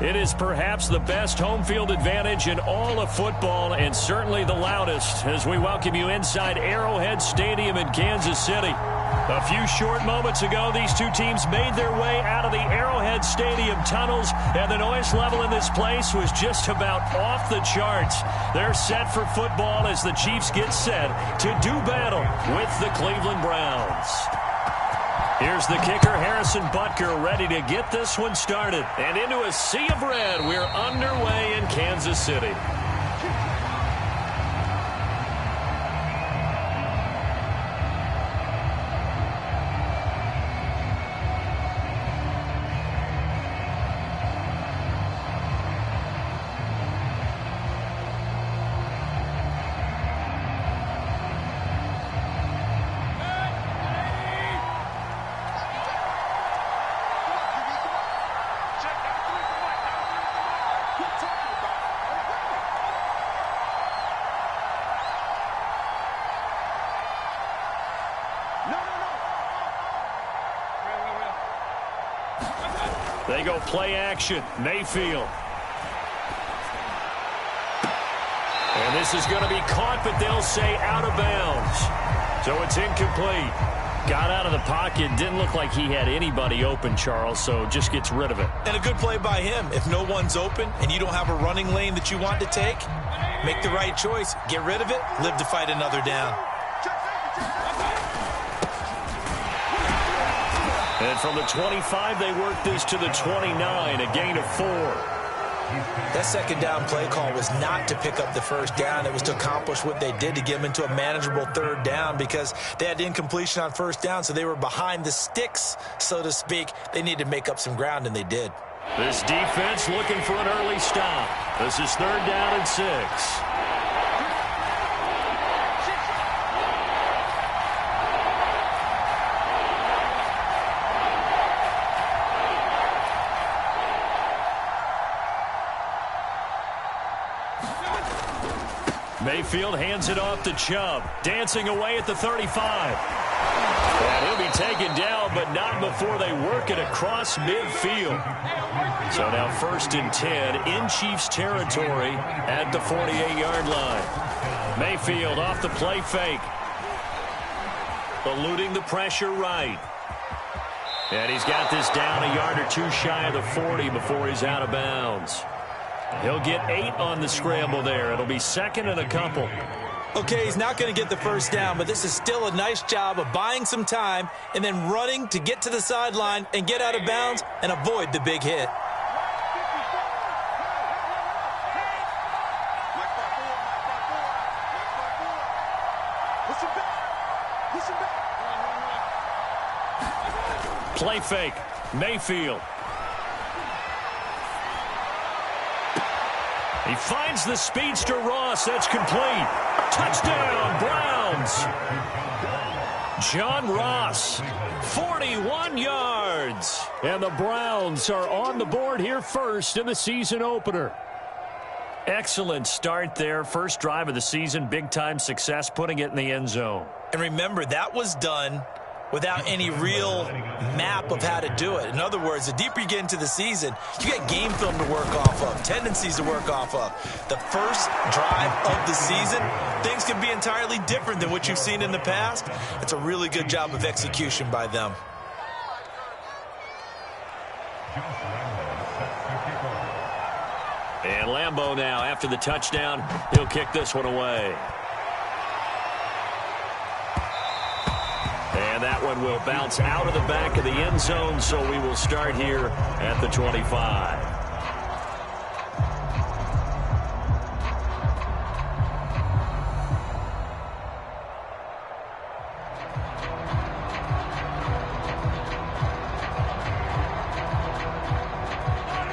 It is perhaps the best home field advantage in all of football, and certainly the loudest, as we welcome you inside Arrowhead Stadium in Kansas City. A few short moments ago, these two teams made their way out of the Arrowhead Stadium tunnels, and the noise level in this place was just about off the charts. They're set for football as the Chiefs get set to do battle with the Cleveland Browns. Here's the kicker, Harrison Butker, ready to get this one started. And into a sea of red, we're underway in Kansas City. They go play action. Mayfield. And this is going to be caught, but they'll say out of bounds. So it's incomplete. Got out of the pocket. Didn't look like he had anybody open, Charles, so just gets rid of it. And a good play by him. If no one's open and you don't have a running lane that you want to take, make the right choice. Get rid of it. Live to fight another down. And from the 25, they work this to the 29, a gain of 4. That second down play call was not to pick up the first down. It was to accomplish what they did to get them into a manageable third down because they had incompletion on first down, so they were behind the sticks, so to speak. They needed to make up some ground, and they did. This defense looking for an early stop. This is 3rd down and 6. Mayfield hands it off to Chubb. Dancing away at the 35. And he'll be taken down, but not before they work it across midfield. So now 1st and 10 in Chiefs territory at the 48-yard line. Mayfield off the play fake. Eluding the pressure right. And he's got this down a yard or two shy of the 40 before he's out of bounds. He'll get 8 on the scramble there. It'll be 2nd and a couple. Okay, he's not going to get the first down, but this is still a nice job of buying some time and then running to get to the sideline and get out of bounds and avoid the big hit. Play fake. Mayfield. He finds the speedster Ross. That's complete. Touchdown, Browns. John Ross, 41 yards. And the Browns are on the board here first in the season opener. Excellent start there. First drive of the season. Big-time success, putting it in the end zone. And remember, that was done without any real map of how to do it. In other words, the deeper you get into the season, you get game film to work off of, tendencies to work off of. The first drive of the season, things can be entirely different than what you've seen in the past. It's a really good job of execution by them. And Lambeau now, after the touchdown, he'll kick this one away. And that one will bounce out of the back of the end zone, so we will start here at the 25.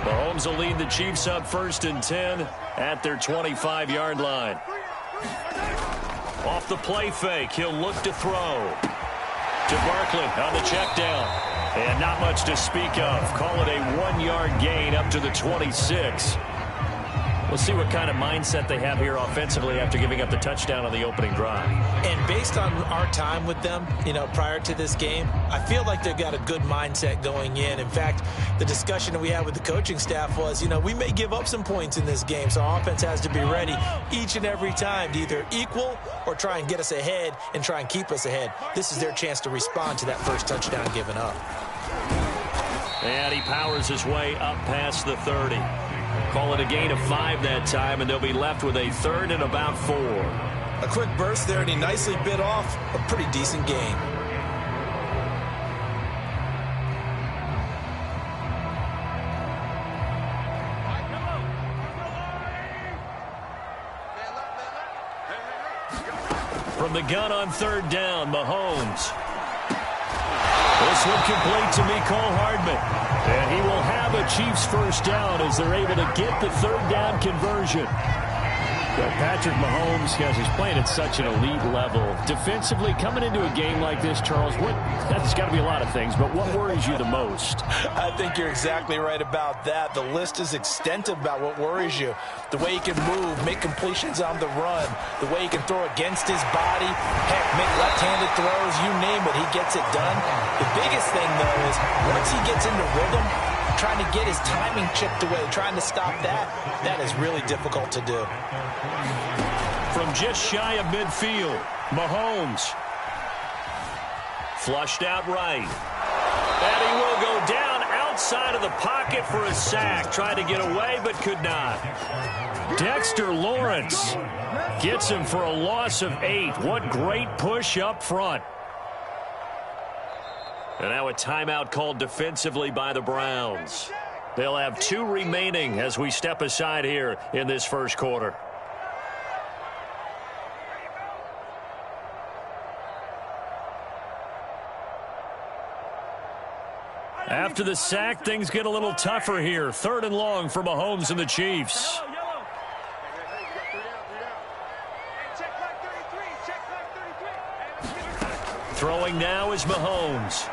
Mahomes will lead the Chiefs up 1st and 10 at their 25-yard line. Off the play fake, he'll look to throw. To Barkley on the check down. And not much to speak of. Call it a 1-yard gain up to the 26. We'll see what kind of mindset they have here offensively after giving up the touchdown on the opening drive. And based on our time with them, prior to this game, I feel like they've got a good mindset going in. In fact, the discussion that we had with the coaching staff was, we may give up some points in this game, so our offense has to be ready each and every time to either equal or try and get us ahead and try and keep us ahead. This is their chance to respond to that first touchdown given up. And he powers his way up past the 30. Call it a gain of 5 that time, and they'll be left with a 3rd and about 4. A quick burst there, and he nicely bit off a pretty decent gain. From the gun on 3rd down, Mahomes. This one complete to Mecole Hardman. And he will have a Chiefs first down as they're able to get the 3rd down conversion. But Patrick Mahomes, guys, he's playing at such an elite level. Defensively, coming into a game like this, Charles, that's got to be a lot of things, but what worries you the most? I think you're exactly right about that. The list is extensive about what worries you. The way he can move, make completions on the run, the way he can throw against his body, heck, make left-handed throws, you name it, he gets it done. The biggest thing, though, is once he gets into rhythm, trying to get his timing chipped away, trying to stop that is really difficult to do. From just shy of midfield, Mahomes. Flushed out right. And he will go down outside of the pocket for a sack. Tried to get away, but could not. Dexter Lawrence gets him for a loss of 8. What great push up front. And now a timeout called defensively by the Browns. They'll have 2 remaining as we step aside here in this first quarter. After the sack, things get a little tougher here. 3rd and long for Mahomes and the Chiefs. Throwing now is Mahomes.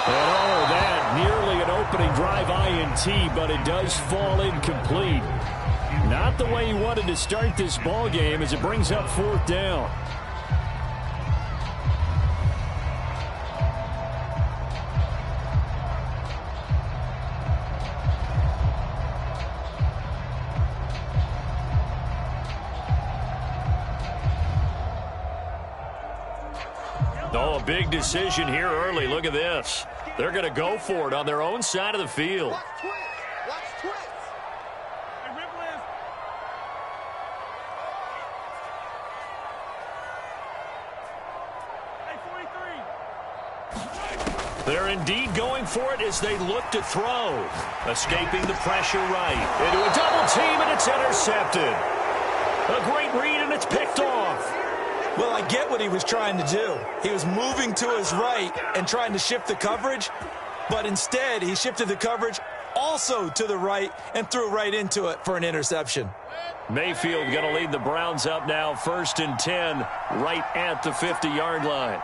And that nearly an opening drive INT, but it does fall incomplete. Not the way he wanted to start this ball game as it brings up 4th down. Oh, a big decision here early. Look at this. They're going to go for it on their own side of the field. They're indeed going for it as they look to throw. Escaping the pressure right. Into a double team, and it's intercepted. A great read, and it's picked off. Well, I get what he was trying to do. He was moving to his right and trying to shift the coverage, but instead he shifted the coverage also to the right and threw right into it for an interception. Mayfield going to lead the Browns up now, 1st and 10, right at the 50-yard line.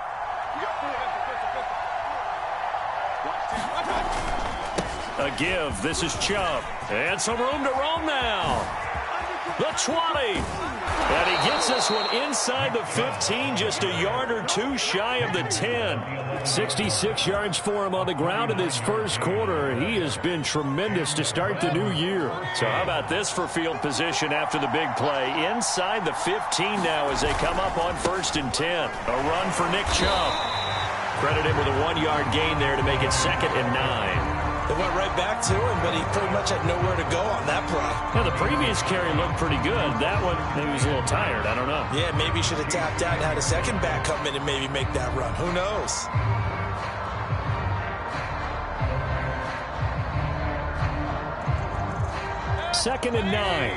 A give. This is Chubb. And some room to roam now. The 20. And he gets this one inside the 15, just a yard or 2 shy of the 10. 66 yards for him on the ground in this first quarter. He has been tremendous to start the new year. So how about this for field position after the big play? Inside the 15 now as they come up on 1st and 10. A run for Nick Chubb. Credit him with a 1-yard gain there to make it 2nd and 9. They went right back to him, but he pretty much had nowhere to go on that play. Yeah, the previous carry looked pretty good. That one, maybe he was a little tired. I don't know. Yeah, maybe he should have tapped out and had a second back come in and maybe make that run. Who knows? Second and 9.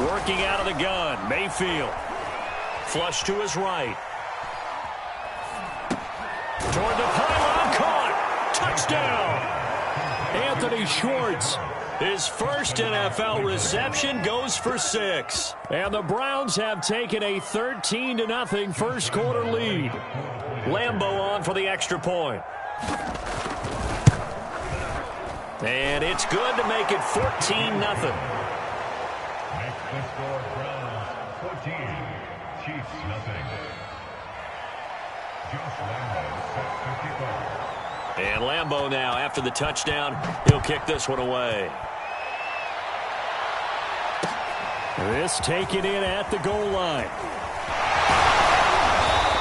Working out of the gun, Mayfield. Flush to his right. Toward the pylon, caught. Touchdown. Anthony Schwartz. His first NFL reception goes for 6. And the Browns have taken a 13-0 first quarter lead. Lambeau on for the extra point. And it's good to make it 14-0. Makes the score Browns 14, Chiefs nothing. Josh Lambeau set to kick off. And Lambeau now, after the touchdown, he'll kick this one away. This taken in at the goal line.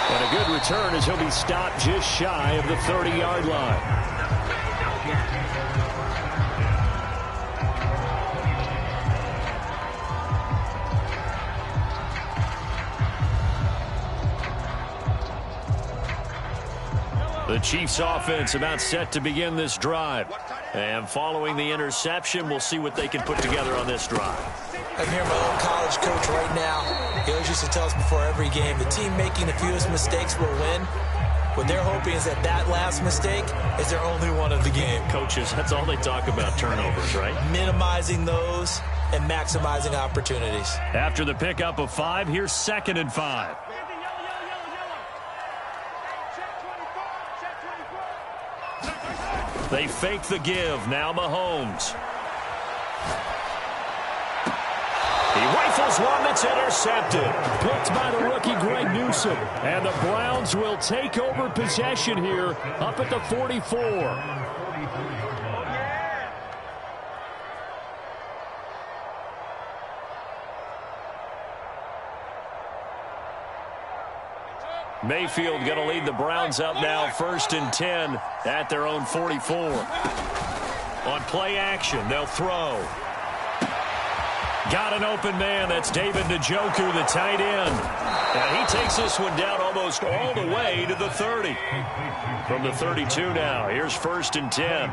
And a good return as he'll be stopped just shy of the 30-yard line. The Chiefs offense about set to begin this drive. And following the interception, we'll see what they can put together on this drive. I'm here, my old college coach right now. He always used to tell us before every game, the team making the fewest mistakes will win. What they're hoping is that that last mistake is their only one of the game. Coaches, that's all they talk about, turnovers, right? Minimizing those and maximizing opportunities. After the pickup of 5, here's 2nd and 5. They fake the give. Now Mahomes. He rifles one that's intercepted. Picked by the rookie Greg Newsome. And the Browns will take over possession here up at the 44. Mayfield going to lead the Browns up now 1st and 10 at their own 44. On play action, they'll throw. Got an open man. That's David Njoku, the tight end. And he takes this one down almost all the way to the 30. From the 32 now, here's 1st and 10.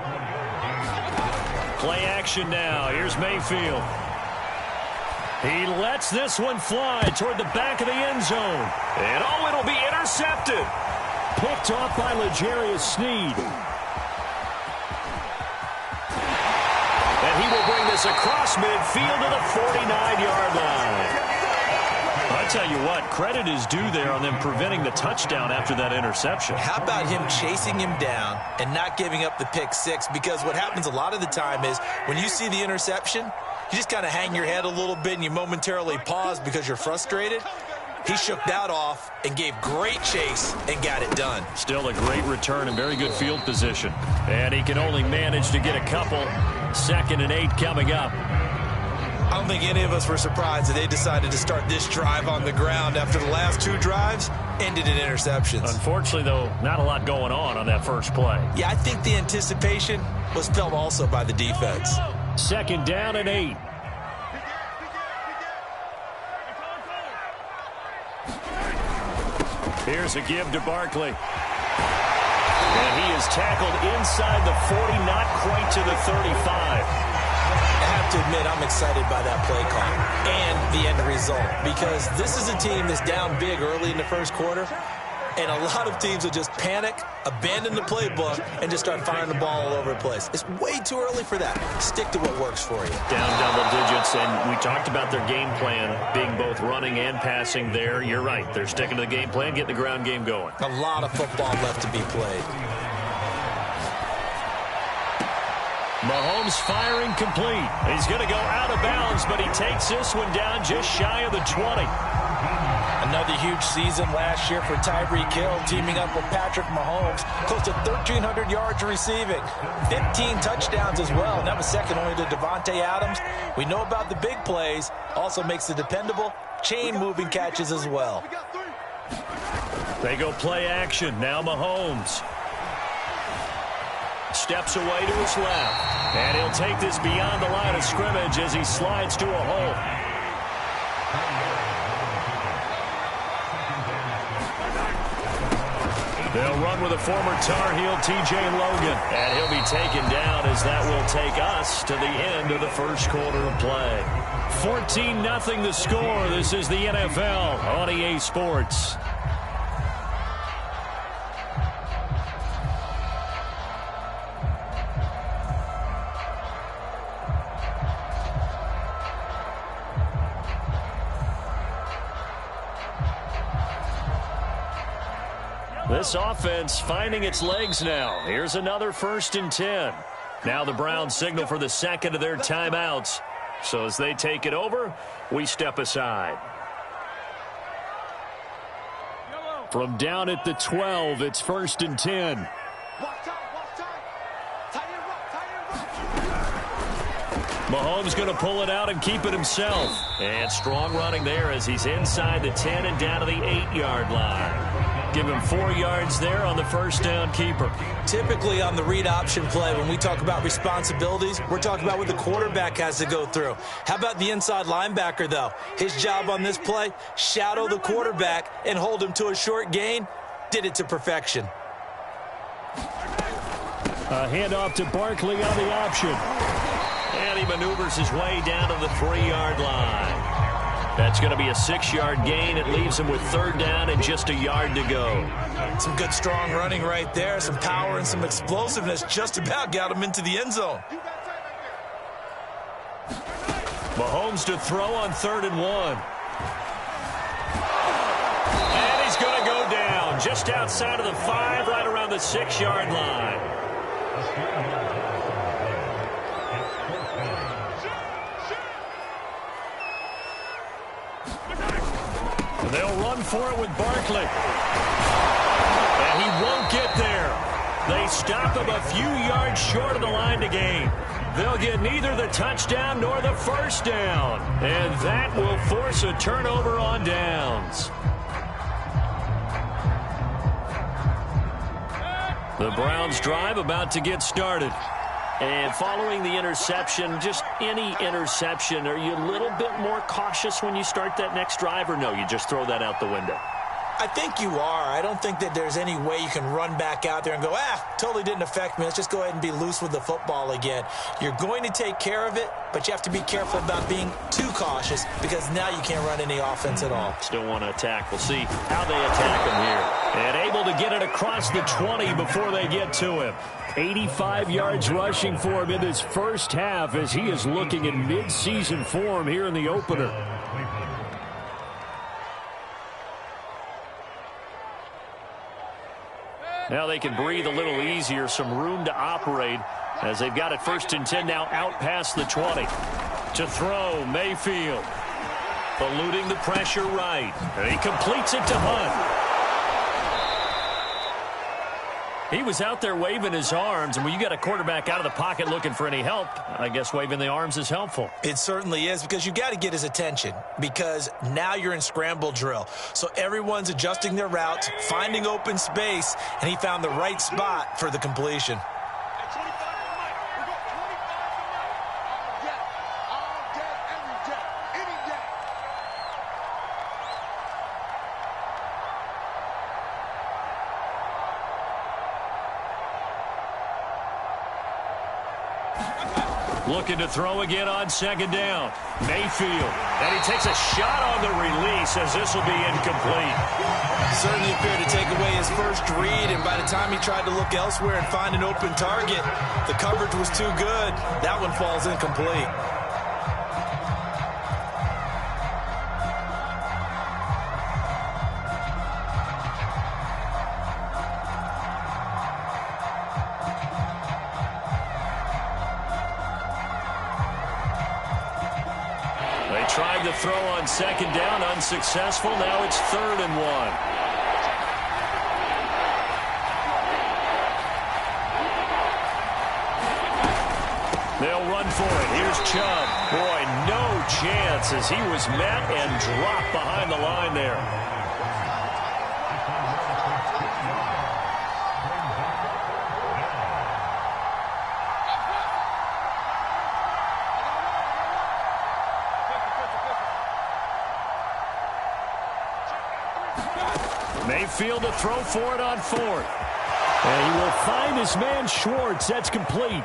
Play action now. Here's Mayfield. He lets this one fly toward the back of the end zone. And oh, it'll be intercepted. Picked off by L'Jarius Sneed. And he will bring this across midfield to the 49-yard line. I tell you what, credit is due there on them preventing the touchdown after that interception. How about him chasing him down and not giving up the pick six? Because what happens a lot of the time is when you see the interception, you just kind of hang your head a little bit and you momentarily pause because you're frustrated. He shook that off and gave great chase and got it done. Still a great return and very good field position. And he can only manage to get a couple. 2nd and 8 coming up. I don't think any of us were surprised that they decided to start this drive on the ground after the last 2 drives ended in interceptions. Unfortunately, though, not a lot going on that first play. Yeah, I think the anticipation was felt also by the defense. 2nd down and 8. Here's a give to Barkley. And he is tackled inside the 40, not quite to the 35. I have to admit, I'm excited by that play call and the end result because this is a team that's down big early in the first quarter, and a lot of teams will just panic, abandon the playbook, and just start firing the ball all over the place. It's way too early for that. Stick to what works for you. Down double digits, and we talked about their game plan being both running and passing there. You're right. They're sticking to the game plan, getting the ground game going. A lot of football left to be played. Mahomes firing complete. He's going to go out of bounds, but he takes this one down just shy of the 20. Another huge season last year for Tyreek Hill, teaming up with Patrick Mahomes. Close to 1,300 yards receiving. 15 touchdowns as well, and that was second only to Devontae Adams. We know about the big plays. Also makes the dependable chain-moving catches as well. They go play action. Now Mahomes. Steps away to his left. And he'll take this beyond the line of scrimmage as he slides to a hole. They'll run with a former Tar Heel, T.J. Logan. And he'll be taken down as that will take us to the end of the first quarter of play. 14-0 the score. This is the NFL on EA Sports. This offense finding its legs now. Here's another 1st and 10. Now the Browns signal for the second of their timeouts. So as they take it over, we step aside. From down at the 12, it's 1st and 10. Mahomes going to pull it out and keep it himself. And strong running there as he's inside the 10 and down to the 8-yard line. Give him 4 yards there on the first down keeper. Typically on the read option play, when we talk about responsibilities, we're talking about what the quarterback has to go through. How about the inside linebacker, though? His job on this play, shadow the quarterback and hold him to a short gain. Did it to perfection. A handoff to Barkley on the option. And he maneuvers his way down to the 3-yard line. That's going to be a 6-yard gain. It leaves him with 3rd down and just a yard to go. Some good strong running right there. Some power and some explosiveness just about got him into the end zone. Mahomes to throw on 3rd and 1. And he's going to go down just outside of the 5, right around the 6-yard line. They'll run for it with Barkley. And he won't get there. They stop him a few yards short of the line to gain. They'll get neither the touchdown nor the 1st down. And that will force a turnover on downs. The Browns drive about to get started. And following the interception, just any interception, are you a little bit more cautious when you start that next drive, or no, you just throw that out the window? I think you are. I don't think that there's any way you can run back out there and go, totally didn't affect me. Let's just go ahead and be loose with the football again. You're going to take care of it, but you have to be careful about being too cautious because now you can't run any offense at all. Still want to attack. We'll see how they attack him here. And able to get it across the 20 before they get to him. 85 yards rushing for him in this first half as he is looking in mid-season form here in the opener. Now they can breathe a little easier, some room to operate as they've got it 1st and 10 now out past the 20. To throw, Mayfield. Eluding the pressure right. And he completes it to Hunt. He was out there waving his arms, and when you got a quarterback out of the pocket looking for any help, I guess waving the arms is helpful. It certainly is, because you got to get his attention, because now you're in scramble drill. So everyone's adjusting their routes, finding open space, and he found the right spot for the completion. Looking to throw again on 2nd down. Mayfield. And he takes a shot on the release as this will be incomplete. Certainly appeared to take away his first read, and by the time he tried to look elsewhere and find an open target, the coverage was too good. That one falls incomplete. Tried to throw on 2nd down, unsuccessful. Now it's 3rd and 1. They'll run for it. Here's Chubb. Boy, no chance as he was met and dropped behind the line there. Mayfield to throw for it on 4th. And he will find his man Schwartz. That's complete.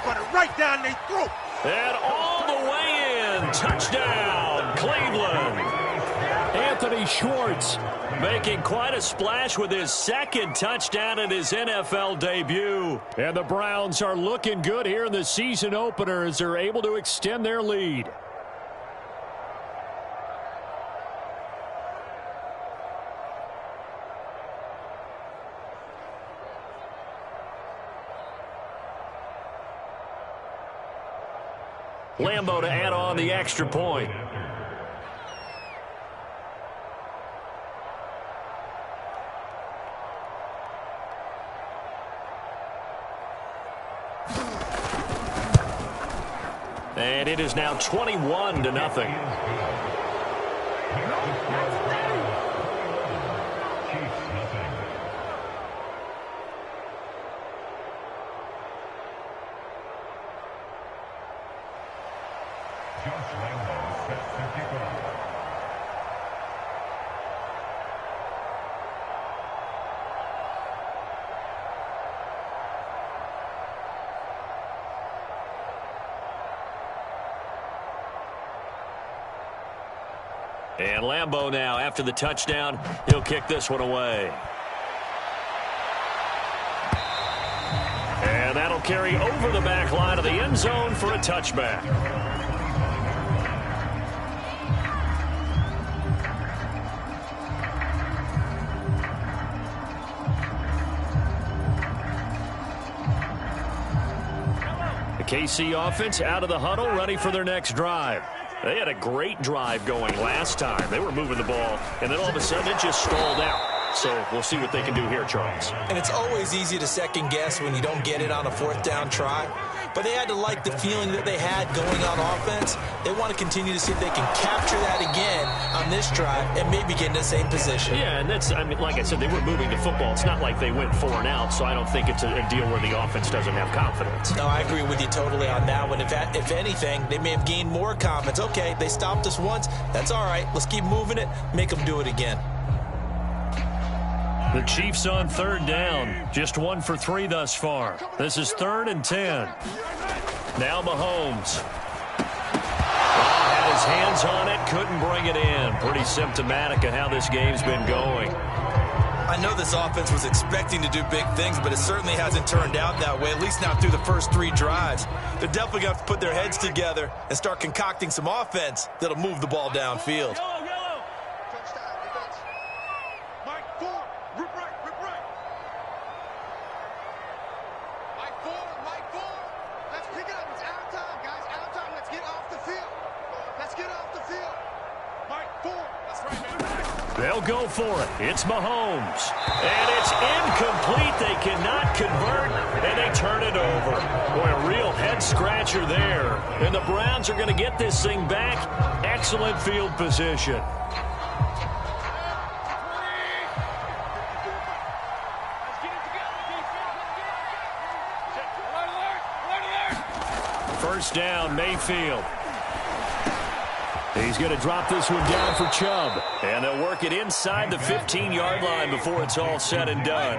Put it right down their throat. And all the way in. Touchdown, Cleveland. Anthony Schwartz making quite a splash with his 2nd touchdown in his NFL debut. And the Browns are looking good here in the season opener as they're able to extend their lead. Lambo to add on the extra point. And it is now 21-0. And Lambo now, after the touchdown, he'll kick this one away. And that'll carry over the back line of the end zone for a touchback. The KC offense out of the huddle, ready for their next drive. They had a great drive going last time. They were moving the ball, and then all of a sudden it just stalled out. So we'll see what they can do here, Charles. And it's always easy to second guess when you don't get it on a fourth down try. But they had to like the feeling that they had going on offense. They want to continue to see if they can capture that again on this drive and maybe get in the same position. Yeah, and that's, I mean, like I said, they were moving the football. It's not like they went 4 and out, so I don't think it's a deal where the offense doesn't have confidence. No, I agree with you totally on that one. If anything, they may have gained more confidence. Okay, they stopped us once. That's all right. Let's keep moving it. Make them do it again. The Chiefs on third down. Just 1 for 3 thus far. This is 3rd and 10. Now Mahomes. Had his hands on it, couldn't bring it in. Pretty symptomatic of how this game's been going. I know this offense was expecting to do big things, but it certainly hasn't turned out that way, at least not through the first 3 drives. They're definitely going to have to put their heads together and start concocting some offense that'll move the ball downfield. They'll go for it. It's Mahomes. And it's incomplete. They cannot convert, and they turn it over. Boy, a real head-scratcher there. And the Browns are going to get this thing back. Excellent field position. First down, Mayfield. He's going to drop this one down for Chubb. And they'll work it inside the 15-yard line before it's all said and done.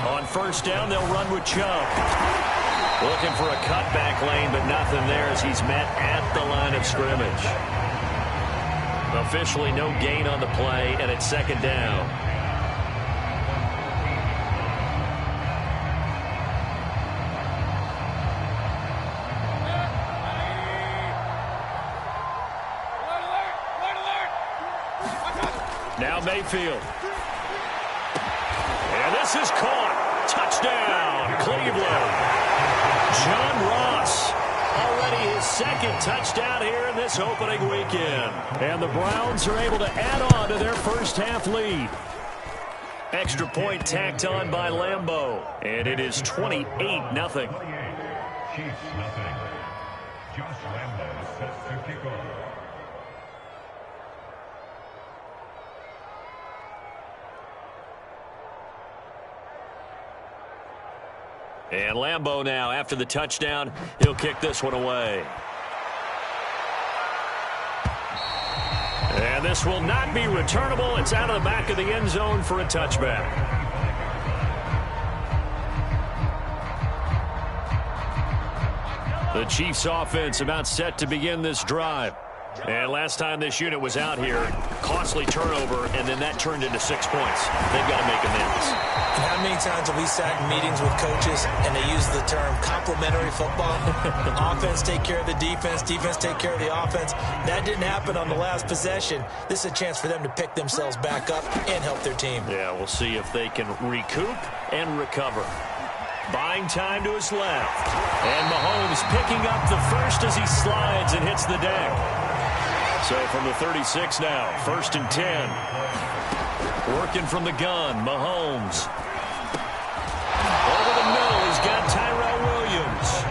On first down, they'll run with Chubb. Looking for a cutback lane, but nothing there as he's met at the line of scrimmage. Officially no gain on the play, and it's second down. Now Mayfield. And this is caught. Touchdown, Cleveland. John Ross, already his second touchdown here in this opening weekend. And the Browns are able to add on to their first half lead. Extra point tacked on by Lambo. And it is 28-0. Chiefs nothing. Josh Lambo sets to kick off. And Lambo now, after the touchdown, he'll kick this one away. And this will not be returnable. It's out of the back of the end zone for a touchback. The Chiefs offense about set to begin this drive. And last time this unit was out here, costly turnover, and then that turned into 6 points. They've got to make amends. And how many times have we sat in meetings with coaches and they use the term complementary football? Offense take care of the defense, defense take care of the offense. That didn't happen on the last possession. This is a chance for them to pick themselves back up and help their team. Yeah, we'll see if they can recoup and recover. Buying time to his left. And Mahomes picking up the first as he slides and hits the deck. So from the 36 now, 1st and 10. Working from the gun, Mahomes. Over the middle, he's got Tyrell Williams.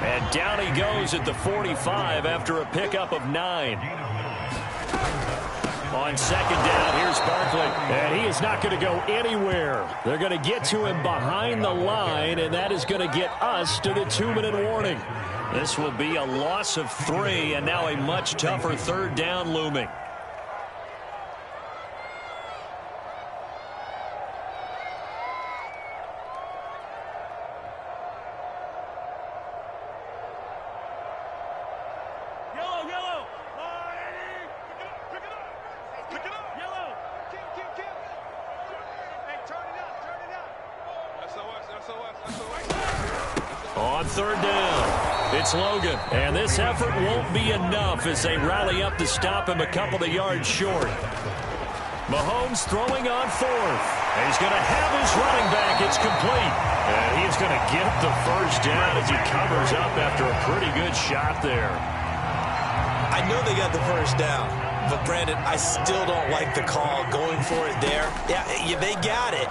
And down he goes at the 45 after a pickup of 9. On 2nd down, here's Barkley. And he is not going to go anywhere. They're going to get to him behind the line, and that is going to get us to the 2-minute warning. This will be a loss of 3, and now a much tougher 3rd down looming. On 3rd down, it's Logan. And this effort won't be enough as they rally up to stop him a couple of yards short. Mahomes throwing on 4th. And he's going to have his running back. It's complete. And he's going to get the 1st down as he covers up after a pretty good shot there. I know they got the 1st down. But, Brandon, I still don't like the call going for it there. Yeah, they got it.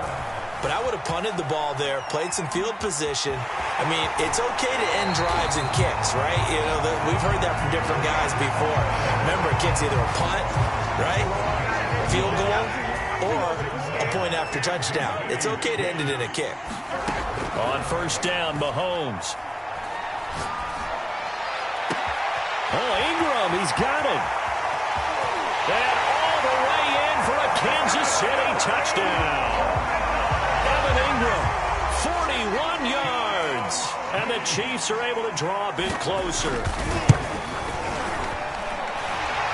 But I would have punted the ball there, played some field position. I mean, it's okay to end drives and kicks, right? You know, we've heard that from different guys before. Remember, a kick's either a punt, right, field goal, or a point after touchdown. It's okay to end it in a kick. On 1st down, Mahomes. Oh, Ingram, he's got it. And all the way in for a Kansas City touchdown. Ingram, 41 yards. And the Chiefs are able to draw a bit closer.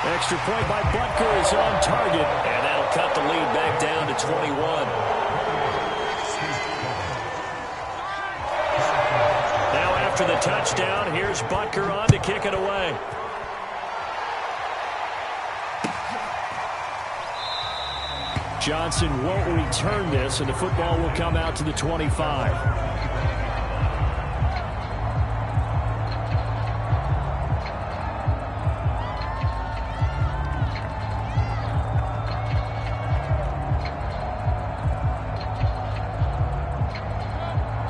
Extra point by Butker is on target. And that'll cut the lead back down to 21. Now after the touchdown, here's Butker on to kick it away. Johnson won't return this, and the football will come out to the 25.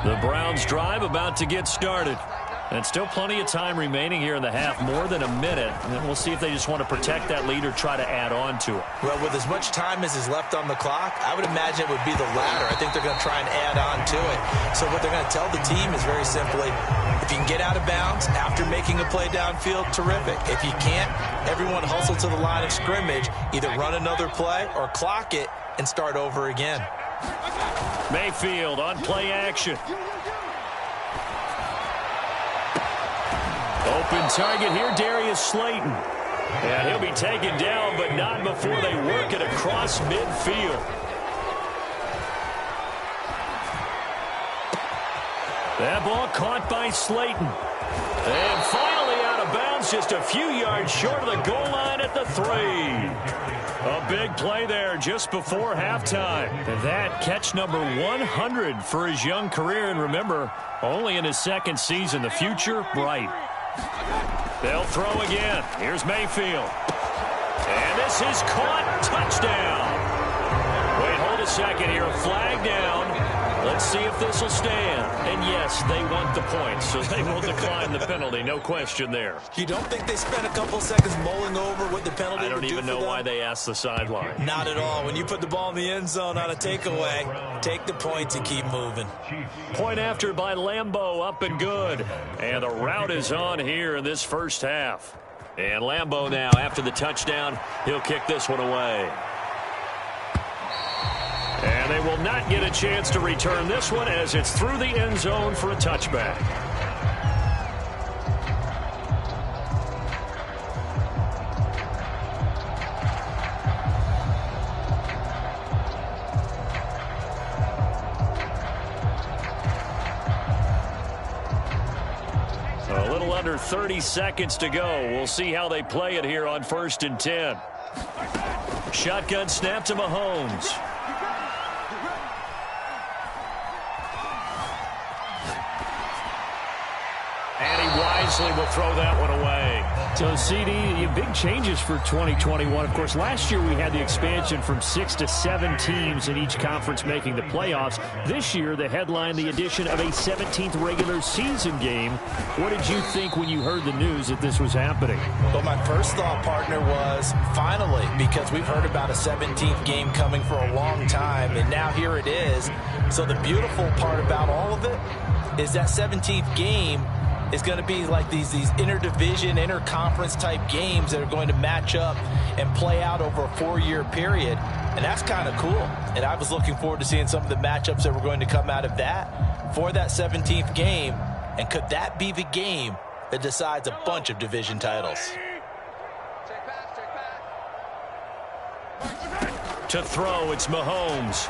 The Browns drive about to get started. And still plenty of time remaining here in the half, more than a minute. And we'll see if they just want to protect that lead or try to add on to it. Well, with as much time as is left on the clock, I would imagine it would be the latter. I think they're going to try and add on to it. So what they're going to tell the team is very simply, if you can get out of bounds after making a play downfield, terrific. If you can't, everyone hustle to the line of scrimmage, either run another play or clock it and start over again. Mayfield on play action. Open target here, Darius Slayton. And he'll be taken down, but not before they work it across midfield. That ball caught by Slayton. And finally out of bounds, just a few yards short of the goal line at the 3. A big play there just before halftime. And that catch number 100 for his young career. And remember, only in his 2nd season, the future bright. They'll throw again. Here's Mayfield. And this is caught. Touchdown. Wait, hold a second here. Flag down. Let's see if this will stand. And yes, they want the points, so they will decline the penalty. No question there. You don't think they spent a couple seconds mulling over what the penalty would do? I don't even know why they asked the sideline. Not at all. When you put the ball in the end zone on a takeaway, take the points and keep moving. Point after by Lambeau, up and good. And the route is on here in this first half. And Lambeau now, after the touchdown, he'll kick this one away. And they will not get a chance to return this one as it's through the end zone for a touchback. A little under 30 seconds to go. We'll see how they play it here on 1st and 10. Shotgun snap to Mahomes. wisely will throw that one away. So, CD, big changes for 2021. Of course, last year we had the expansion from 6 to 7 teams in each conference making the playoffs. This year, the headline, the addition of a 17th regular season game. What did you think when you heard the news that this was happening? Well, my first thought, partner, was finally, because we've heard about a 17th game coming for a long time, and now here it is. So the beautiful part about all of it is that 17th game is going to be like these interdivision, interconference type games that are going to match up and play out over a 4-year period. And that's kind of cool. And I was looking forward to seeing some of the matchups that were going to come out of that for that 17th game. And could that be the game that decides a bunch of division titles? To throw, it's Mahomes.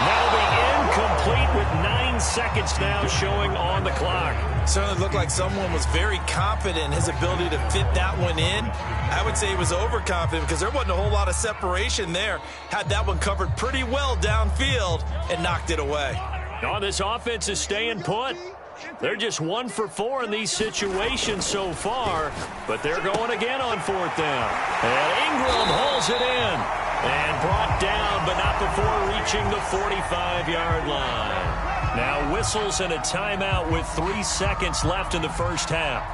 That'll be incomplete with 9 seconds now showing on the clock. Certainly looked like someone was very confident in his ability to fit that one in. I would say he was overconfident because there wasn't a whole lot of separation there. Had that one covered pretty well downfield and knocked it away. No, this offense is staying put. They're just 1 for 4 in these situations so far, but they're going again on 4th down. And Ingram hauls it in and brought down, but not before reaching the 45-yard line. Now whistles and a timeout with 3 seconds left in the first half.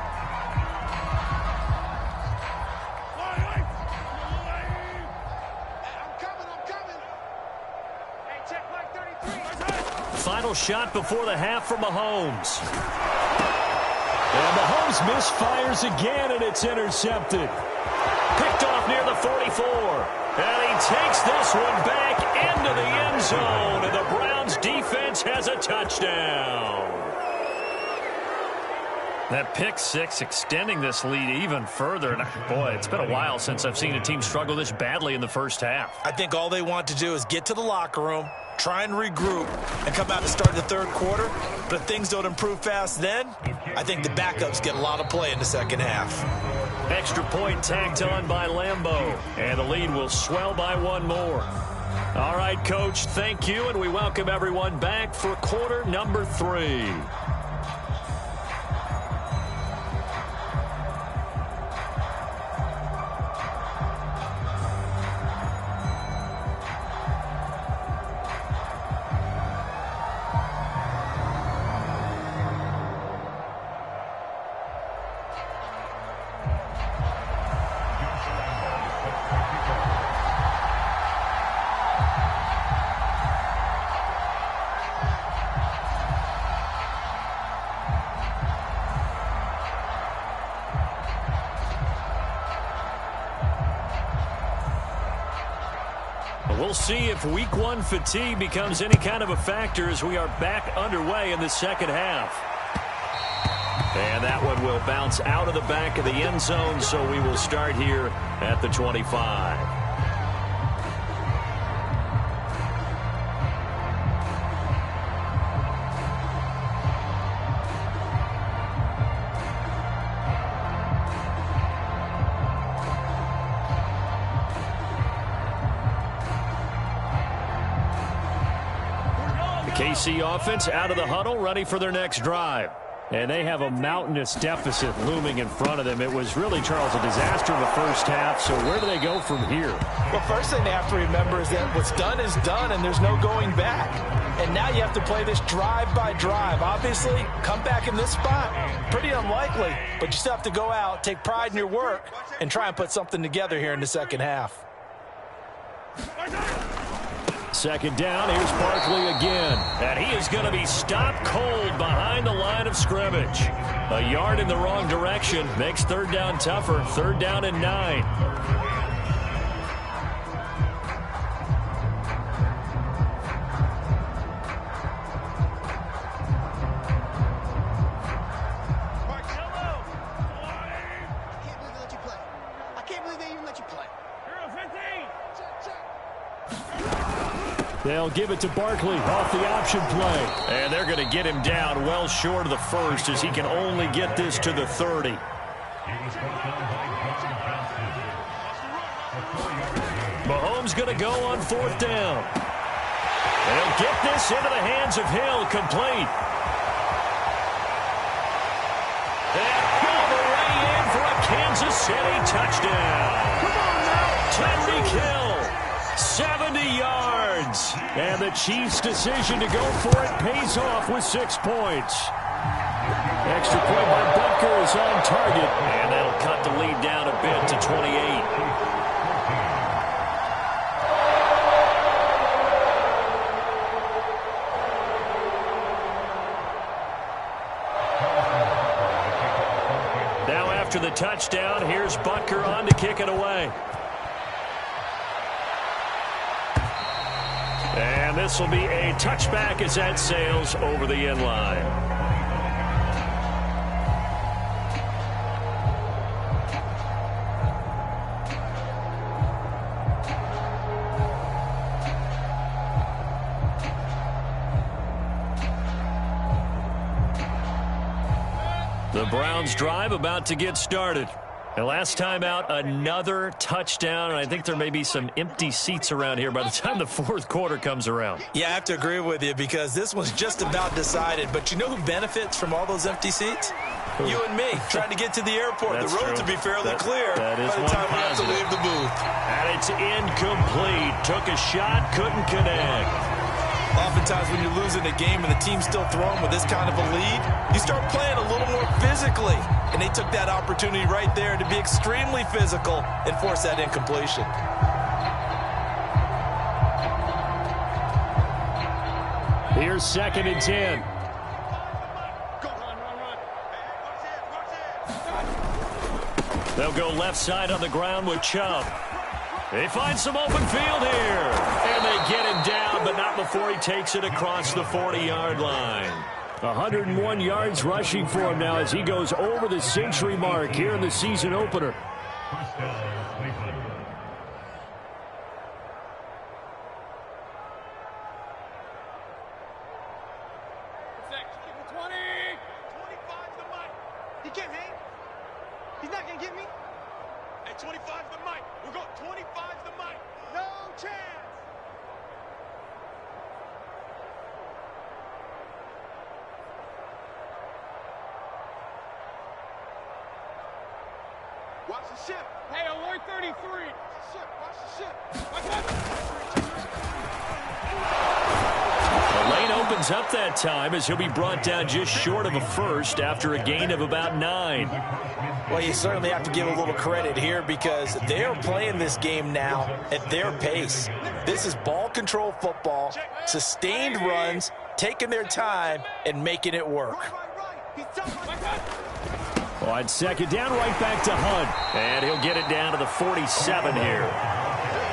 Final shot before the half for Mahomes. And Mahomes misfires again, and it's intercepted. Picked off near the 44. And he takes this one back into the end zone, and the Browns defense has a touchdown. That pick six extending this lead even further. And boy, it's been a while since I've seen a team struggle this badly in the first half. I think all they want to do is get to the locker room, try and regroup, and come out to start the third quarter. But if things don't improve fast then, I think the backups get a lot of play in the second half. Extra point tacked on by Lambeau. And the lead will swell by 1 more. All right, Coach, thank you. And we welcome everyone back for quarter number 3. We'll see if week 1 fatigue becomes any kind of a factor as we are back underway in the second half. And that one will bounce out of the back of the end zone, so we will start here at the 25. KC offense out of the huddle, ready for their next drive. And they have a mountainous deficit looming in front of them. It was really, Charles, a disaster in the first half. So where do they go from here? Well, first thing they have to remember is that what's done is done, and there's no going back. And now you have to play this drive by drive. Obviously, come back in this spot, pretty unlikely. But you still have to go out, take pride in your work, and try and put something together here in the second half. Second down, here's Barkley again. And he is going to be stopped cold behind the line of scrimmage. A yard in the wrong direction makes third down tougher. 3rd down and 9. They'll give it to Barkley off the option play. And they're going to get him down well short of the first as he can only get this to the 30. Mahomes going to go on 4th down. They'll get this into the hands of Hill, complete. City touchdown. Tyreek Hill, 70 yards. And the Chiefs' decision to go for it pays off with 6 points. Extra point by Butker is on target. And that'll cut the lead down a bit to 28. After the touchdown, here's Butker on to kick it away. And this will be a touchback as that sails over the end line. The Browns drive about to get started. And last time out, another touchdown. And I think there may be some empty seats around here by the time the fourth quarter comes around. Yeah, I have to agree with you because this one's just about decided. But you know who benefits from all those empty seats? Who? You and me, trying to get to the airport. The roads will be fairly clear by the time we have to leave the booth. And it's incomplete. Took a shot, couldn't connect. Oftentimes when you're losing a game and the team's still throwing with this kind of a lead, you start playing a little more physically. And they took that opportunity right there to be extremely physical and force that incompletion. Here's 2nd and 10. They'll go left side on the ground with Chubb. They find some open field here. And they get him down, but not before he takes it across the 40-yard line. 101 yards rushing for him now as he goes over the century mark here in the season opener. He can't hang. He's not going to get me. Hey, 25's the mic. We're going 25's the mic. No chance. Watch the ship. Hey, alert 33. Watch the ship. Watch the ship. Watch that. The lane opens up that time as he'll be brought down just short of a first after a gain of about 9. Well, you certainly have to give a little credit here because they're playing this game now at their pace. This is ball control football, sustained runs, taking their time, and making it work. On 2nd down, right back to Hunt. And he'll get it down to the 47 here.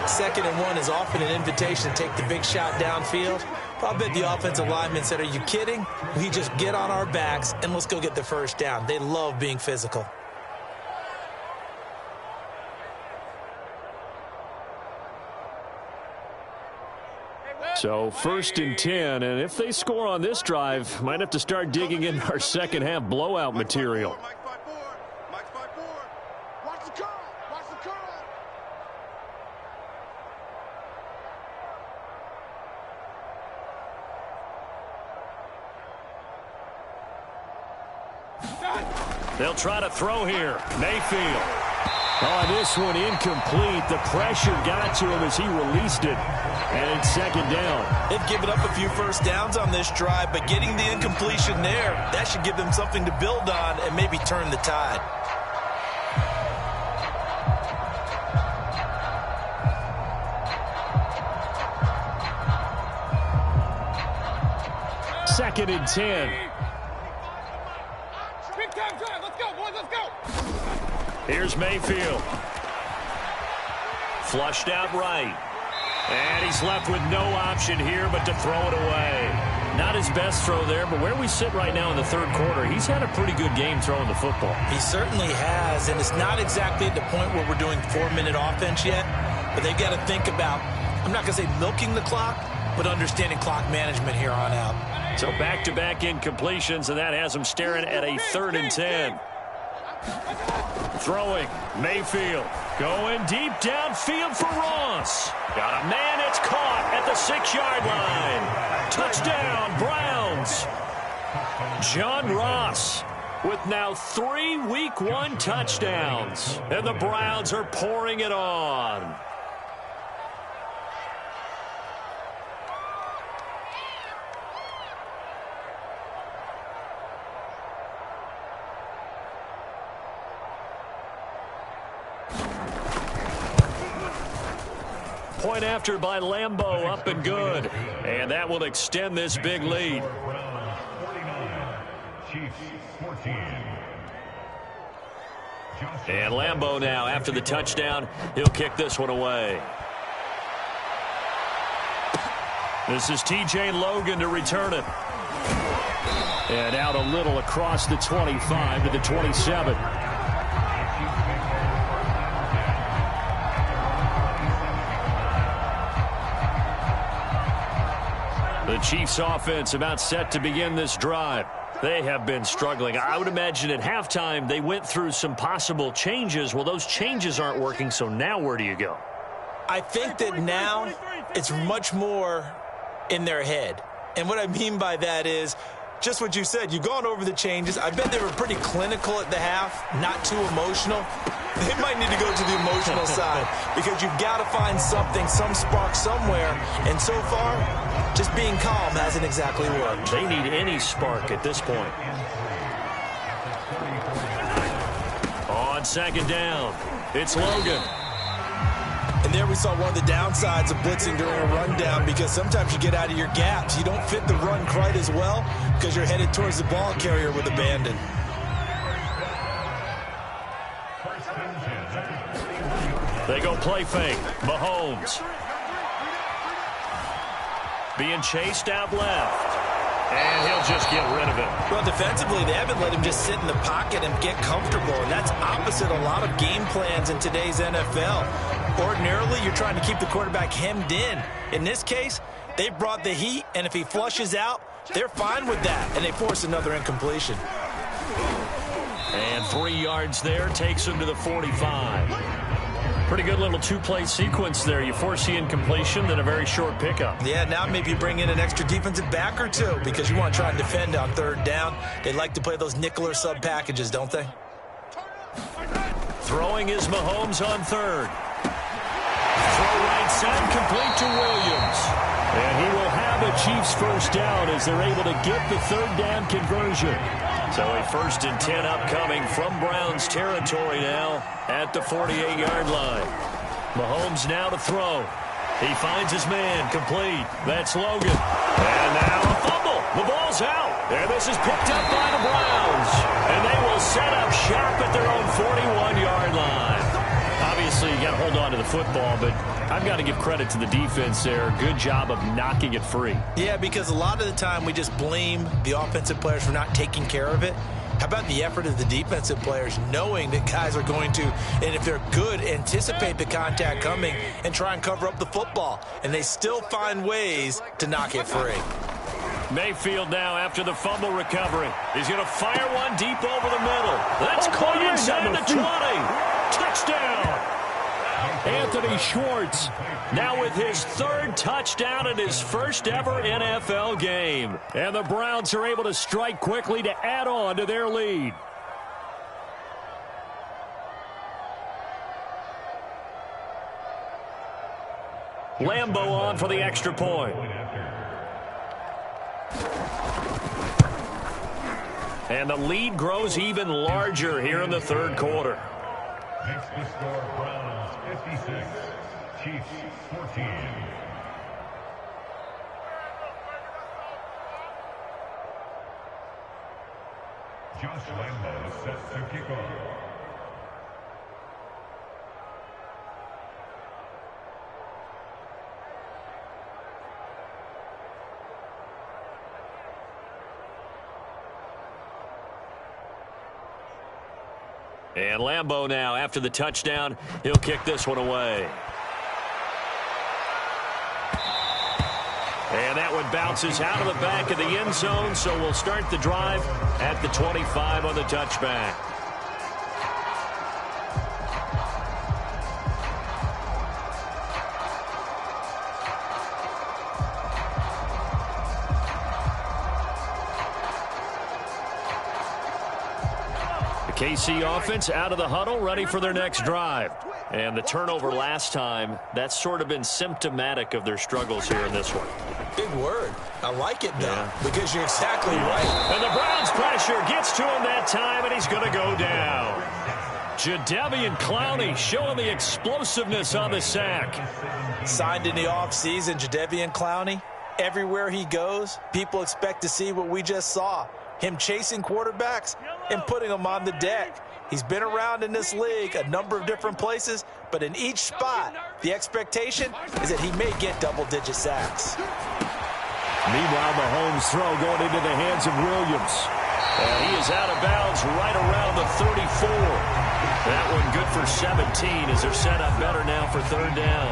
2nd and 1 is often an invitation to take the big shot downfield. I bet the offensive lineman said, are you kidding? We just get on our backs and let's go get the first down. They love being physical. So 1st and 10, and if they score on this drive, might have to start digging in our second half blowout material. Watch the curl. Watch the curl. They'll try to throw here. Mayfield. Oh, this one incomplete. The pressure got to him as he released it. And it's 2nd down. They've given up a few first downs on this drive, but getting the incompletion there, that should give them something to build on and maybe turn the tide. Second and 10. Big time drive. Let's go, boys. Let's go. Here's Mayfield. Flushed out right. And he's left with no option here but to throw it away. Not his best throw there, but where we sit right now in the 3rd quarter, he's had a pretty good game throwing the football. He certainly has, and it's not exactly at the point where we're doing 4-minute offense yet, but they've got to think about, I'm not going to say milking the clock, but understanding clock management here on out. So back-to-back incompletions, and that has him staring at a 3rd and 10. Throwing, Mayfield. Going deep downfield for Ross. Got a man, it's caught at the 6-yard line. Touchdown, Browns. John Ross with now 3 Week 1 touchdowns. And the Browns are pouring it on. Point after by Lambeau, up and good. And that will extend this big lead. And Lambeau now, after the touchdown, he'll kick this one away. This is T.J. Logan to return it. And out a little across the 25 to the 27. The Chiefs offense about set to begin this drive. They have been struggling. I would imagine at halftime they went through some possible changes. Well, those changes aren't working, so now where do you go? I think that now it's much more in their head. And what I mean by that is just what you said. You've gone over the changes. I bet they were pretty clinical at the half, not too emotional. They might need to go to the emotional side because you've got to find something, some spark somewhere. And so far, just being calm hasn't exactly worked. They need any spark at this point. On second down, it's Logan. And there we saw one of the downsides of blitzing during a rundown because sometimes you get out of your gaps. You don't fit the run quite as well because you're headed towards the ball carrier with abandon. They go play fake. Mahomes. Being chased out left. And he'll just get rid of it. Well, defensively, they haven't let him just sit in the pocket and get comfortable. And that's opposite a lot of game plans in today's NFL. Ordinarily, you're trying to keep the quarterback hemmed in. In this case, they brought the heat, and if he flushes out, they're fine with that. And they force another incompletion. And 3 yards there takes him to the 45. Pretty good little two-play sequence there. You force the incompletion, then a very short pickup. Yeah, now maybe you bring in an extra defensive back or two because you want to try and defend on third down. They like to play those nickel or sub packages, don't they? Throwing is Mahomes on third. Throw right side, complete to Williams. And he will have a Chiefs first down as they're able to get the third down conversion. So a 1st and 10 upcoming from Browns territory now at the 48-yard line. Mahomes now to throw. He finds his man, complete. That's Logan. And now a fumble. The ball's out. And this is picked up by the Browns. And they will set up shop at their own 41-yard line. Obviously, you got to hold on to the football, but I've got to give credit to the defense there. Good job of knocking it free. Yeah, because a lot of the time we just blame the offensive players for not taking care of it. How about the effort of the defensive players knowing that guys are going to, and if they're good, anticipate the contact coming and try and cover up the football. And they still find ways to knock it free. Mayfield now after the fumble recovery. He's going to fire one deep over the middle. That's caught inside the 20. Touchdown. Anthony Schwartz now with his 3rd touchdown in his first ever NFL game. And the Browns are able to strike quickly to add on to their lead. Lambeau on for the extra point. And the lead grows even larger here in the 3rd quarter. Makes the score Browns 56, Chiefs 14. Josh Lambeau set to kick off. And Lambeau now, after the touchdown, he'll kick this one away. And that one bounces out of the back of the end zone, so we'll start the drive at the 25 on the touchback. KC offense out of the huddle, ready for their next drive. And the turnover last time, that's sort of been symptomatic of their struggles here in this one. Big word. I like it, though, because you're exactly right. And the Browns pressure gets to him that time, and he's going to go down. Jadeveon Clowney showing the explosiveness on the sack. Signed in the offseason, Jadeveon Clowney, everywhere he goes, people expect to see what we just saw. Him chasing quarterbacks and putting them on the deck. He's been around in this league a number of different places, but in each spot, the expectation is that he may get double-digit sacks. Meanwhile, Mahomes' throw going into the hands of Williams. And he is out of bounds right around the 34. That one good for 17 as they're set up better now for third down.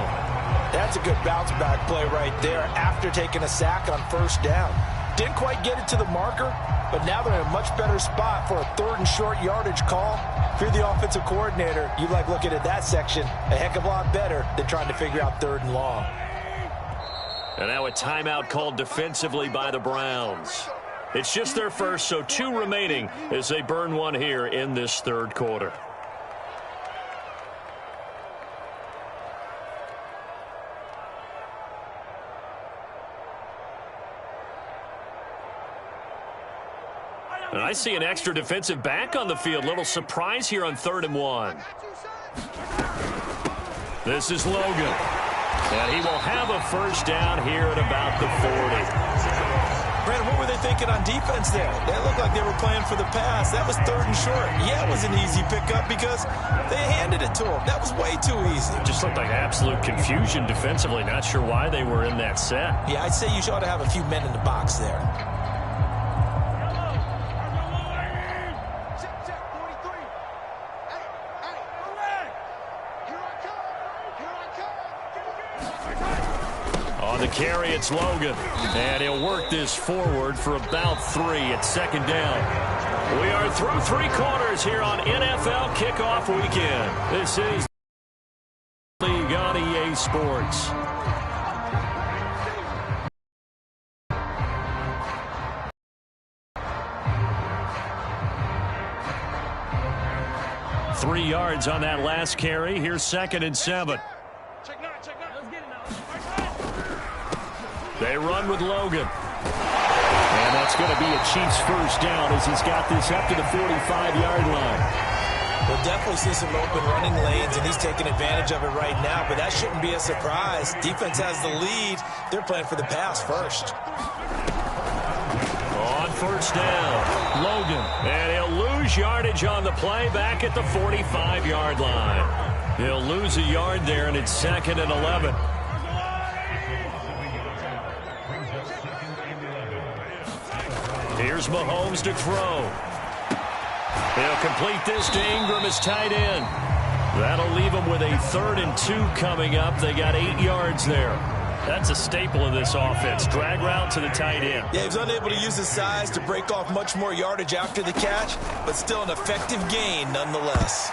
That's a good bounce-back play right there after taking a sack on first down. Didn't quite get it to the marker, but now they're in a much better spot for a third and short yardage call. If you're the offensive coordinator, you like looking at that section a heck of a lot better than trying to figure out third and long. And now a timeout called defensively by the Browns. It's just their first, so 2 remaining as they burn one here in this third quarter. And I see an extra defensive back on the field. Little surprise here on 3rd and 1. This is Logan. And he will have a first down here at about the 40. Brandon, what were they thinking on defense there? They looked like they were playing for the pass. That was 3rd and short. Yeah, it was an easy pickup because they handed it to him. That was way too easy. Just looked like absolute confusion defensively. Not sure why they were in that set. Yeah, I'd say you ought to have a few men in the box there. On the carry, it's Logan. And he'll work this forward for about 3 at 2nd down. We are through 3 quarters here on NFL Kickoff Weekend. This is League on EA Sports. Three yards on that last carry. Here's 2nd and 7. They run with Logan. And that's going to be a Chiefs first down as he's got this up to the 45-yard line. We'll definitely see some open running lanes, and he's taking advantage of it right now, but that shouldn't be a surprise. Defense has the lead. They're playing for the pass first. On first down, Logan. And he'll lose yardage on the play back at the 45-yard line. He'll lose a yard there, and it's 2nd and 11. Here's Mahomes to throw. He'll complete this to Ingram as tight end. That'll leave him with a 3rd and 2 coming up. They got 8 yards there. That's a staple of this offense. Drag route to the tight end. Yeah, he was unable to use his size to break off much more yardage after the catch, but still an effective gain nonetheless.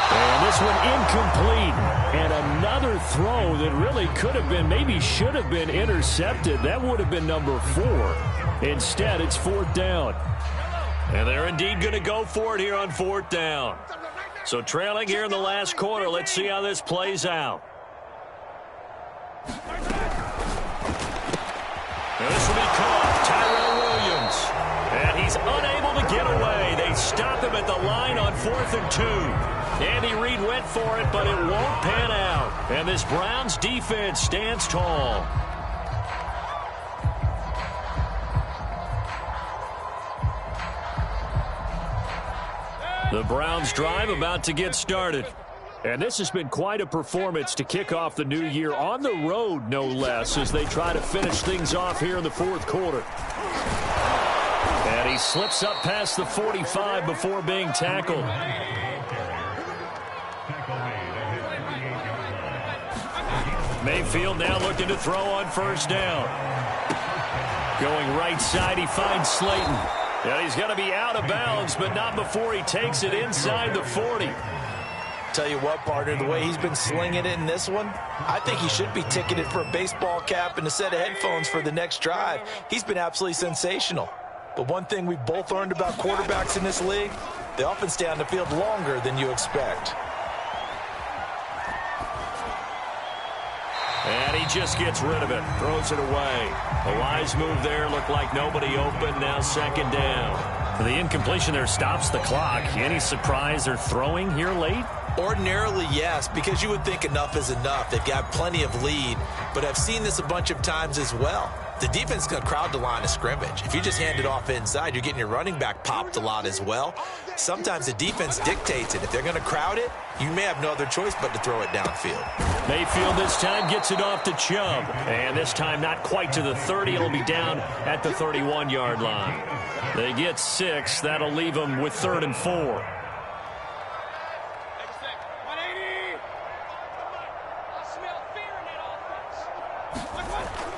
And this one incomplete. And another throw that really could have been, maybe should have been intercepted. That would have been number 4. Instead, it's 4th down. And they're indeed going to go for it here on 4th down. So trailing here in the last quarter. Let's see how this plays out. Now this will be caught. Tyrell Williams. And he's unable to get away. They stop him at the line on 4th and 2. Andy Reid went for it, but it won't pan out. And this Browns defense stands tall. The Browns drive about to get started. And this has been quite a performance to kick off the new year on the road, no less, as they try to finish things off here in the 4th quarter. And he slips up past the 45 before being tackled. Mayfield now looking to throw on first down. Going right side, he finds Slayton. And he's going to be out of bounds, but not before he takes it inside the 40. Tell you what, partner, the way he's been slinging it in this one, I think he should be ticketed for a baseball cap and a set of headphones for the next drive. He's been absolutely sensational. But one thing we both learned about quarterbacks in this league, They often stay on the field longer than you expect. And he just gets rid of it, throws it away. A wise move there, looked like nobody open, now second down. The incompletion there stops the clock. Any surprise they're throwing here late? Ordinarily, yes, because you would think enough is enough. They've got plenty of lead, but I've seen this a bunch of times as well. The defense is going to crowd the line of scrimmage. If you just hand it off inside, you're getting your running back popped a lot as well. Sometimes the defense dictates it. If they're going to crowd it, you may have no other choice but to throw it downfield. Mayfield this time gets it off to Chubb. And this time not quite to the 30. It'll be down at the 31-yard line. They get 6. That'll leave them with 3rd and 4.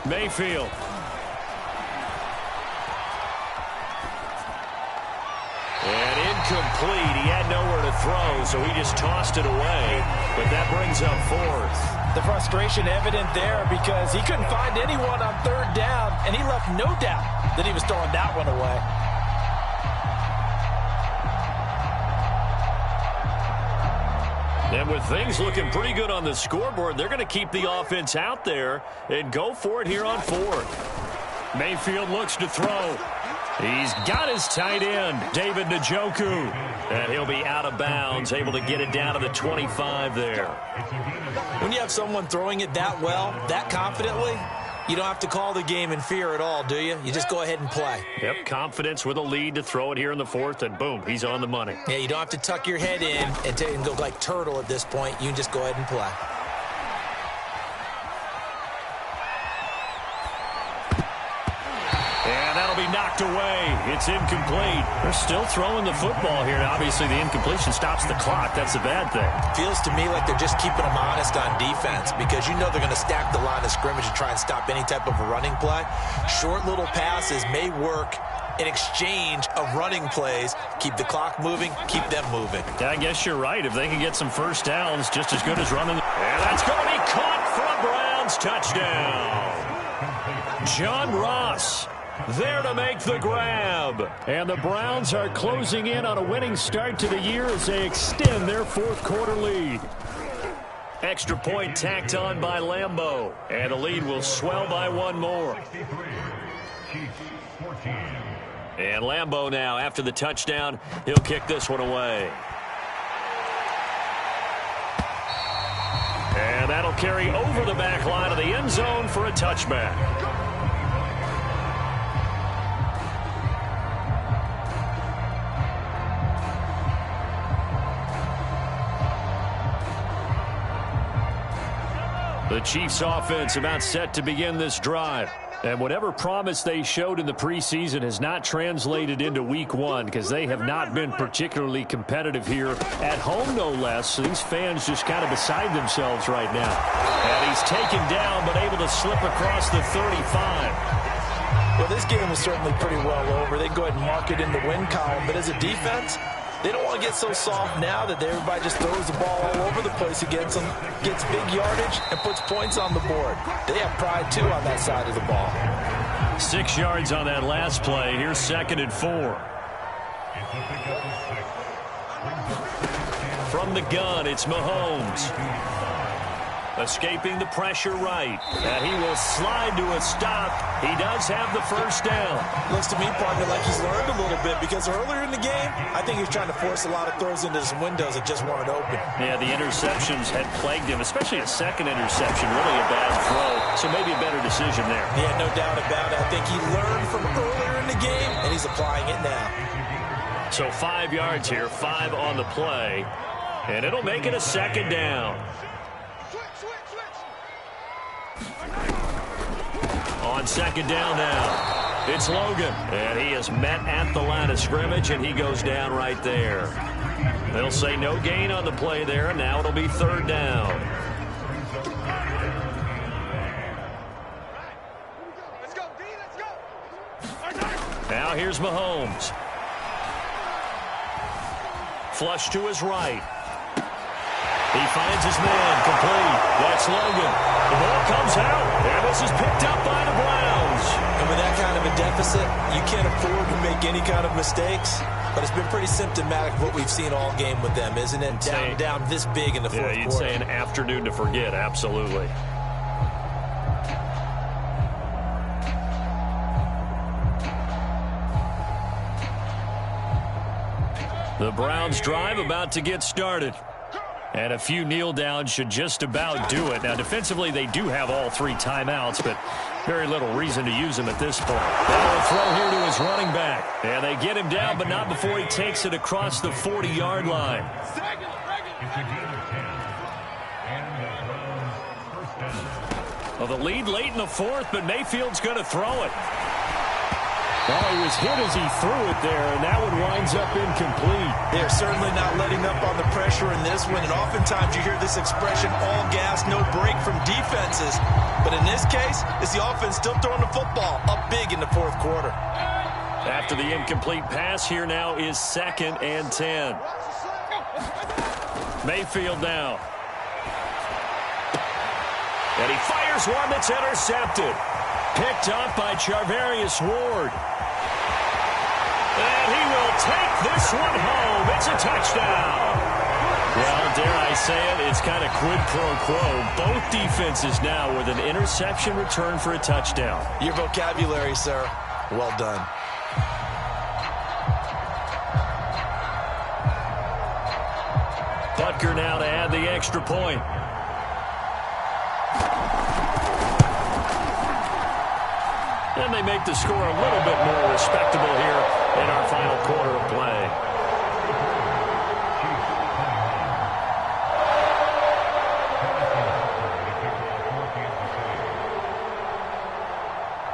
Mayfield. And incomplete. He had nowhere to throw, so he just tossed it away. But that brings up 4th. The frustration evident there because he couldn't find anyone on 3rd down, and he left no doubt that he was throwing that one away. And with things looking pretty good on the scoreboard, they're going to keep the offense out there and go for it here on 4th. Mayfield looks to throw. He's got his tight end, David Njoku. And he'll be out of bounds, able to get it down to the 25 there. When you have someone throwing it that well, that confidently, you don't have to call the game in fear at all, do you? You just go ahead and play. Yep, confidence with a lead to throw it here in the 4th, and boom, he's on the money. Yeah, you don't have to tuck your head in and go like turtle at this point. You can just go ahead and play. And that'll be knocked away. It's incomplete. They're still throwing the football here. Now, obviously, the incompletion stops the clock. That's a bad thing. Feels to me like they're just keeping them honest on defense because you know they're going to stack the line of scrimmage and try and stop any type of a running play. Short little passes may work in exchange of running plays. Keep the clock moving, keep them moving. Yeah, I guess you're right. If they can get some first downs, just as good as running. And that's going to be caught for a Browns touchdown. John Ross there to make the grab. And the Browns are closing in on a winning start to the year as they extend their 4th quarter lead. Extra point tacked on by Lambeau. And the lead will swell by 1 more. And Lambeau now, after the touchdown, he'll kick this one away. And that'll carry over the back line of the end zone for a touchback. The Chiefs offense about set to begin this drive. And whatever promise they showed in the preseason has not translated into week 1 because they have not been particularly competitive here at home, no less. So these fans just kind of beside themselves right now. And he's taken down but able to slip across the 35. Well, this game is certainly pretty well over. They can go ahead and mark it in the win column. But as a defense, they don't want to get so soft now that everybody just throws the ball all over the place against them, gets big yardage, and puts points on the board. They have pride, too, on that side of the ball. 6 yards on that last play. Here's 2nd and 4. From the gun, it's Mahomes. Escaping the pressure right. And he will slide to a stop. He does have the first down. Looks to me, partner, like he's learned a little bit because earlier in the game, I think he was trying to force a lot of throws into some windows that just weren't open. Yeah, the interceptions had plagued him, especially a second interception. Really a bad throw. So maybe a better decision there. Yeah, no doubt about it. I think he learned from earlier in the game, and he's applying it now. So 5 yards here, 5 on the play. And it'll make it a 2nd down. On 2nd down now, it's Logan. And he is met at the line of scrimmage, and he goes down right there. They'll say no gain on the play there, and now it'll be 3rd down. Let's go, D, let's go. Now here's Mahomes. Flush to his right. He finds his man, complete. That's Logan. The ball comes out, and this is picked up by the Browns. And with that kind of a deficit, you can't afford to make any kind of mistakes. But it's been pretty symptomatic of what we've seen all game with them, isn't it? Down this big in the fourth quarter. You'd say an afternoon to forget, absolutely. The Browns drive about to get started. And a few kneel downs should just about do it. Now, defensively, they do have all 3 timeouts, but very little reason to use them at this point. They'll throw here to his running back. And they get him down, but not before he takes it across the 40-yard line. It's a gain of 10. And the Browns first down. Well, the lead late in the fourth, but Mayfield's going to throw it. Well, he was hit as he threw it there, and that one winds up incomplete. They're certainly not letting up on the pressure in this one, and oftentimes you hear this expression, all gas, no break from defenses. But in this case, it's the offense still throwing the football up big in the fourth quarter. After the incomplete pass, here now is 2nd and 10. Mayfield now. And he fires one that's intercepted. Picked up by Charvarius Ward. And he will take this one home. It's a touchdown. Well, dare I say it, it's kind of quid pro quo. Both defenses now with an interception return for a touchdown. Your vocabulary, sir. Well done. Butker now to add the extra point. And they make the score a little bit more respectable here in our final quarter of play.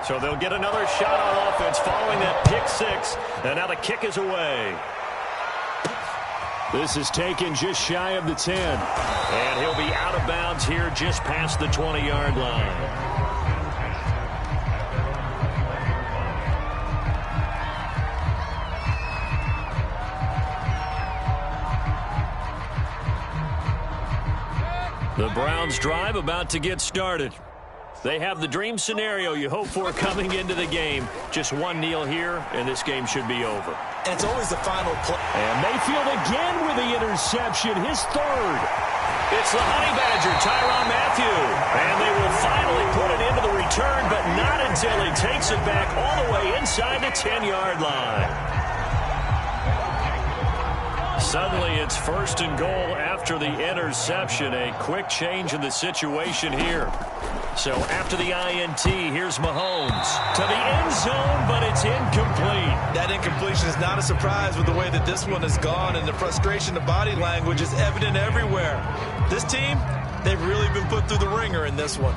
So they'll get another shot on offense following that pick 6. And now the kick is away. This is taken just shy of the 10. And he'll be out of bounds here just past the 20-yard line. The Browns drive about to get started. They have the dream scenario you hope for coming into the game. Just one kneel here, and this game should be over. And it's always the final play. And Mayfield again with the interception, his 3rd. It's the Honey Badger, Tyrann Mathieu. And they will finally put it into the return, but not until he takes it back all the way inside the 10-yard line. Suddenly it's 1st and goal after the interception. A quick change in the situation here. So after the INT, here's Mahomes to the end zone, but it's incomplete. That incompletion is not a surprise with the way that this one has gone, and the frustration of body language is evident everywhere. This team, they've really been put through the ringer in this one.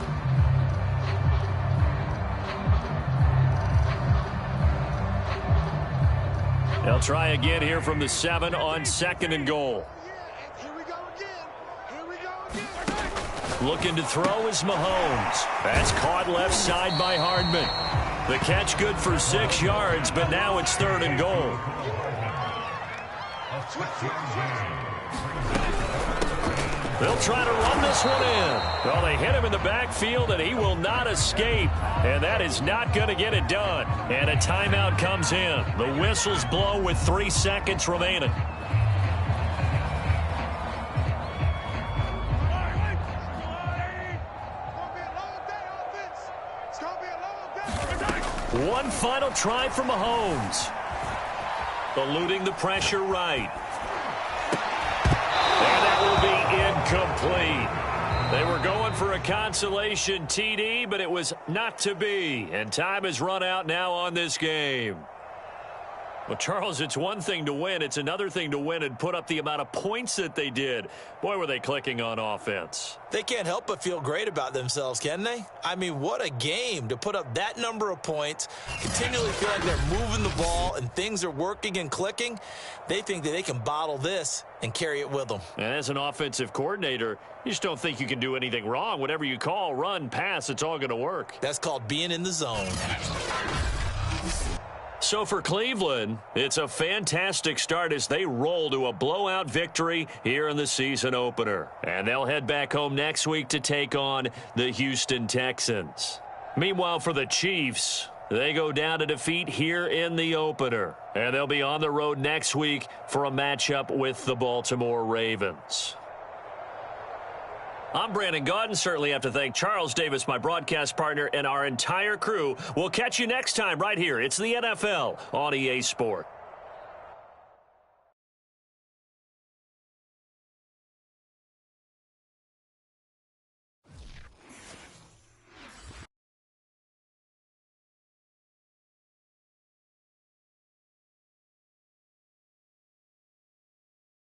They'll try again here from the 7 on 2nd and goal. Here we go again. Here we go again. Looking to throw is Mahomes. That's caught left side by Hardman. The catch good for 6 yards, but now it's 3rd and goal. They'll try to run this one in. Well, they hit him in the backfield, and he will not escape. And that is not going to get it done. And a timeout comes in. The whistles blow with 3 seconds remaining. One final try for Mahomes. Eluding the pressure right. And that will be incomplete. They were going for a consolation TD, but it was not to be. And time has run out now on this game. Well, Charles, it's one thing to win. It's another thing to win and put up the amount of points that they did. Boy, were they clicking on offense. They can't help but feel great about themselves, can they? I mean, what a game to put up that number of points, continually feel like they're moving the ball and things are working and clicking. They think that they can bottle this and carry it with them. And as an offensive coordinator, you just don't think you can do anything wrong. Whatever you call, run, pass, it's all going to work. That's called being in the zone. So for Cleveland, it's a fantastic start as they roll to a blowout victory here in the season opener. And they'll head back home next week to take on the Houston Texans. Meanwhile, for the Chiefs, they go down to defeat here in the opener. And they'll be on the road next week for a matchup with the Baltimore Ravens. I'm Brandon Gaudin. Certainly have to thank Charles Davis, my broadcast partner, and our entire crew. We'll catch you next time right here. It's the NFL on EA Sport.